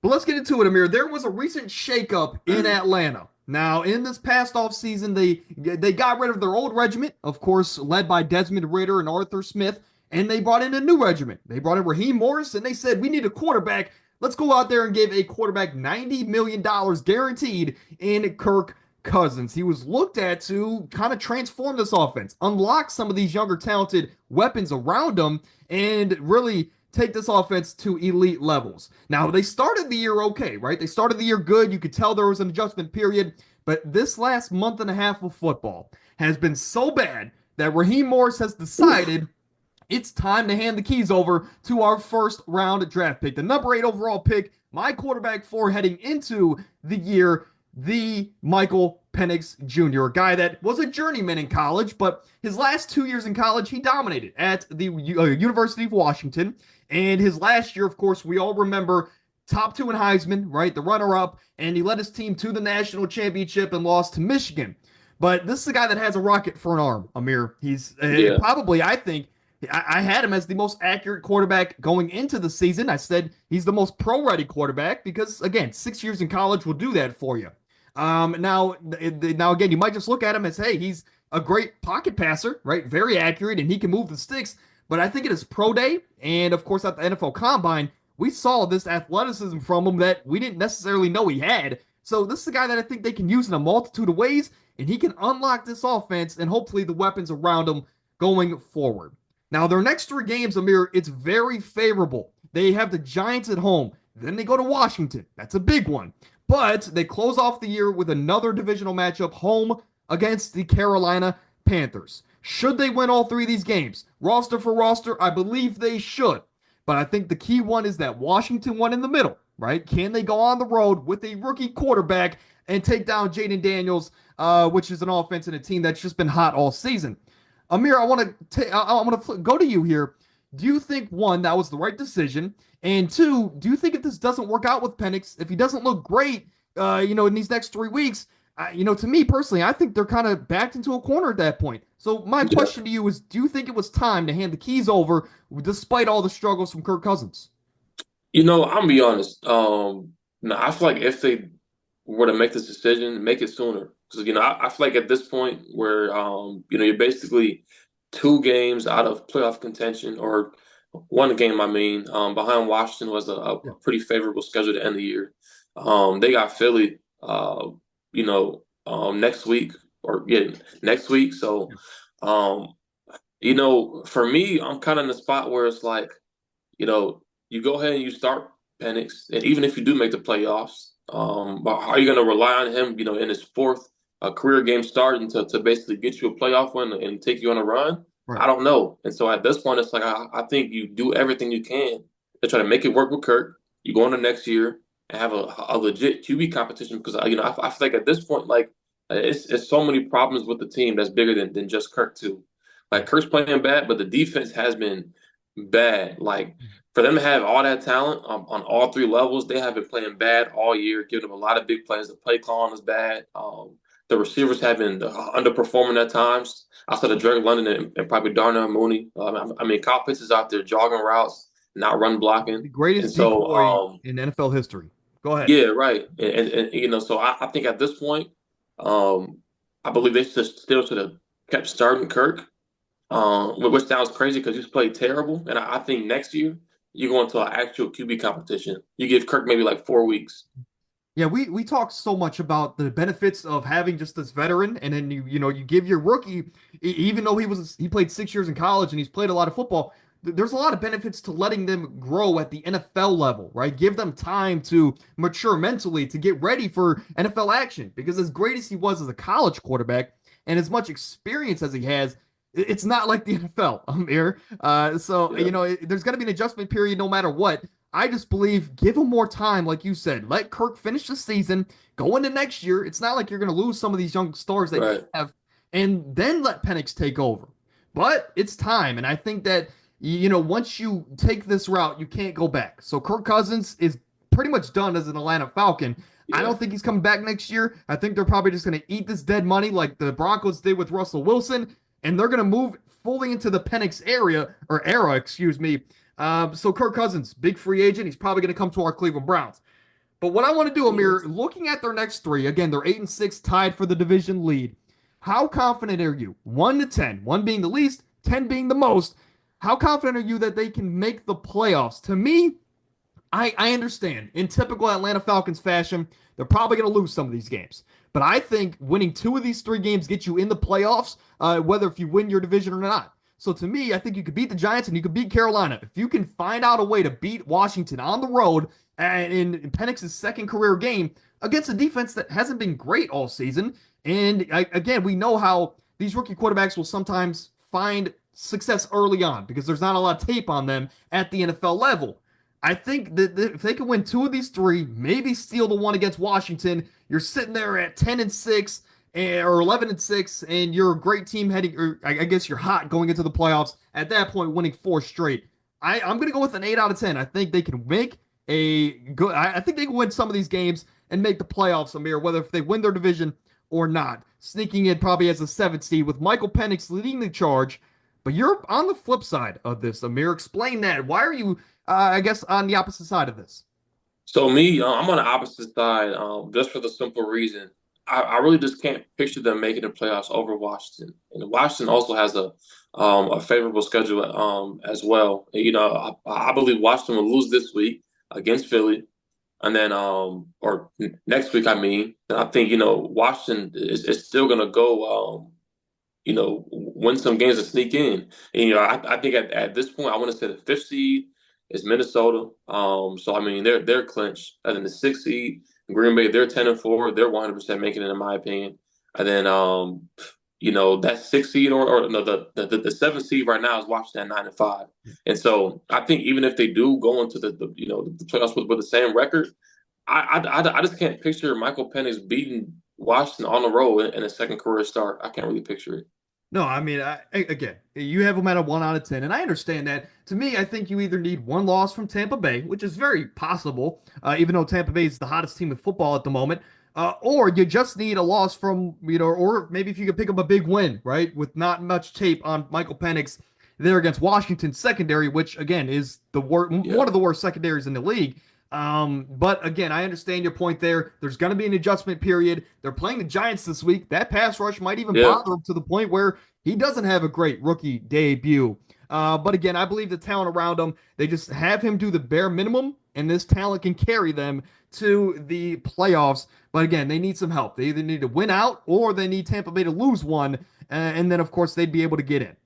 But let's get into it, Amir. There was a recent shakeup in Atlanta. Now, in this past offseason, they got rid of their old regiment, of course, led by Desmond Ritter and Arthur Smith, and they brought in a new regiment. They brought in Raheem Morris, and they said, we need a quarterback. Let's go out there and give a quarterback $90 million guaranteed in Kirk Cousins. He was looked at to kind of transform this offense, unlock some of these younger, talented weapons around him, and really take this offense to elite levels. Now, they started the year okay, right? They started the year good. You could tell there was an adjustment period, but this last month and a half of football has been so bad that Raheem Morris has decided it's time to hand the keys over to our first round draft pick, the number 8 overall pick, my quarterback for heading into the year, the Michael Penix Jr., a guy that was a journeyman in college, but his last 2 years in college, he dominated at the University of Washington. And his last year, of course, we all remember top 2 in Heisman, right? The runner-up, and he led his team to the national championship and lost to Michigan. But this is a guy that has a rocket for an arm, Amir. He's Yeah. probably, I think, I had him as the most accurate quarterback going into the season. I said he's the most pro-ready quarterback because, again, 6 years in college will do that for you. Now again, you might just look at him as, hey, he's a great pocket passer, right? Very accurate, and he can move the sticks. But I think at his pro day and, of course, at the NFL Combine, we saw this athleticism from him that we didn't necessarily know he had. So this is a guy that I think they can use in a multitude of ways, and he can unlock this offense and hopefully the weapons around him going forward. Now, their next 3 games, Amir, it's very favorable. They have the Giants at home. Then they go to Washington. That's a big one. But they close off the year with another divisional matchup home against the Carolina Panthers. Should they win all 3 of these games? Roster for roster, I believe they should. But I think the key one is that Washington one in the middle, right? Can they go on the road with a rookie quarterback and take down Jaden Daniels, which is an offense and a team that's just been hot all season? Amir, I want to go to you here. Do you think, one, that was the right decision? And two, do you think if this doesn't work out with Penix, if he doesn't look great, in these next 3 weeks, to me personally, I think they're kind of backed into a corner at that point. So my Yeah. question to you is, do you think it was time to hand the keys over despite all the struggles from Kirk Cousins? I'm gonna be honest. No, I feel like if they were to make this decision, make it sooner. Because I feel like at this point where you're basically 2 games out of playoff contention, or 1 game, I mean, behind Washington was a Yeah. pretty favorable schedule to end the year. They got Philly, next week, or yeah, next week. So, um, for me, I'm kind of in the spot where it's like, you know, you go ahead and you start Penix, and even if you do make the playoffs, but how are you going to rely on him, in his 4th career game starting to basically get you a playoff win and take you on a run? Right. I don't know. And so at this point, it's like I think you do everything you can to try to make it work with Kirk. You go into next year and have a legit QB competition because I feel like at this point, like it's so many problems with the team that's bigger than just Kirk too. Like Kirk's playing bad, but the defense has been bad. Like for them to have all that talent on all 3 levels, they have been playing bad all year, giving them a lot of big plays. The play calling is bad. The receivers have been underperforming at times. Outside of Drake London and probably Darnell Mooney. I mean, Kyle Pitts is out there jogging routes, not run blocking. The And greatest so, decoy in NFL history. Go ahead. yeah, right. So I think at this point, um, I believe they should have kept starting Kirk, which sounds crazy because he's played terrible. And I think next year you go into an actual QB competition. You give Kirk maybe like 4 weeks. Yeah, we talk so much about the benefits of having just this veteran, and then you give your rookie, even though he played 6 years in college and he's played a lot of football. There's a lot of benefits to letting them grow at the NFL level, right? Give them time to mature mentally to get ready for NFL action. Because as great as he was as a college quarterback and as much experience as he has, it's not like the NFL, Amir. So Yeah. there's going to be an adjustment period no matter what. I just believe give him more time, like you said. Let Kirk finish the season, go into next year. It's not like you're going to lose some of these young stars that you Right. have, and then let Penix take over. But it's time, and I think that once you take this route, you can't go back. So Kirk Cousins is pretty much done as an Atlanta Falcon. I Yeah. don't think he's coming back next year. I think they're probably just going to eat this dead money like the Broncos did with Russell Wilson, and they're going to move fully into the Penix era, excuse me. So Kirk Cousins, big free agent. He's probably going to come to our Cleveland Browns. But what I want to do, Yeah. Amir, looking at their next three, again, they're 8-6 tied for the division lead. How confident are you? 1 to 10, one being the least, 10 being the most. How confident are you that they can make the playoffs? To me, I understand. In typical Atlanta Falcons fashion, they're probably going to lose some of these games. But I think winning two of these three games gets you in the playoffs, whether if you win your division or not. So to me, I think you could beat the Giants and you could beat Carolina. If you can find out a way to beat Washington on the road and in Penix's second career game against a defense that hasn't been great all season. And again, we know how these rookie quarterbacks will sometimes find success early on because there's not a lot of tape on them at the NFL level. I think that if they can win two of these three, maybe steal the one against Washington, you're sitting there at 10-6 or 11-6, and you're a great team heading, or I guess you're hot going into the playoffs. At that point, winning four straight. I'm going to go with an 8 out of 10. I think they can make a good, I think they can win some of these games and make the playoffs, Amir, whether if they win their division or not. Sneaking in probably as a seventh seed with Michael Penix leading the charge. But you're on the flip side of this, Amir. Explain that. Why are you I guess on the opposite side of this. So me, I'm on the opposite side, just for the simple reason I really just can't picture them making the playoffs over Washington. And Washington also has a favorable schedule as well. You know, I believe Washington will lose this week against Philly, and then or next week. I mean, and I think Washington is still gonna go. Win some games and sneak in. And, I think at this point, I want to say the fifth seed is Minnesota. So I mean, they're clinched. And then the sixth seed, Green Bay, they're 10-4. They're 100% making it, in my opinion. And then, that sixth seed or no, the seventh seed right now is Washington at 9-5. And so I think even if they do go into the playoffs with the same record, I just can't picture Michael Penix beating Washington on the road in a second career start. I can't really picture it. No, I mean, again, you have them at a 1 out of 10, and I understand that. To me, I think you either need one loss from Tampa Bay, which is very possible, even though Tampa Bay is the hottest team in football at the moment, or you just need a loss from, or maybe if you could pick up a big win, right, with not much tape on Michael Penix there against Washington secondary, which, again, is Yeah. one of the worst secondaries in the league. But again, I understand your point there. There's going to be an adjustment period. They're playing the Giants this week. That pass rush might even Yeah. bother him to the point where he doesn't have a great rookie debut. But again, I believe the talent around him, they just have him do the bare minimum, and this talent can carry them to the playoffs. But again, they need some help. They either need to win out or they need Tampa Bay to lose one. And then, of course, they'd be able to get in.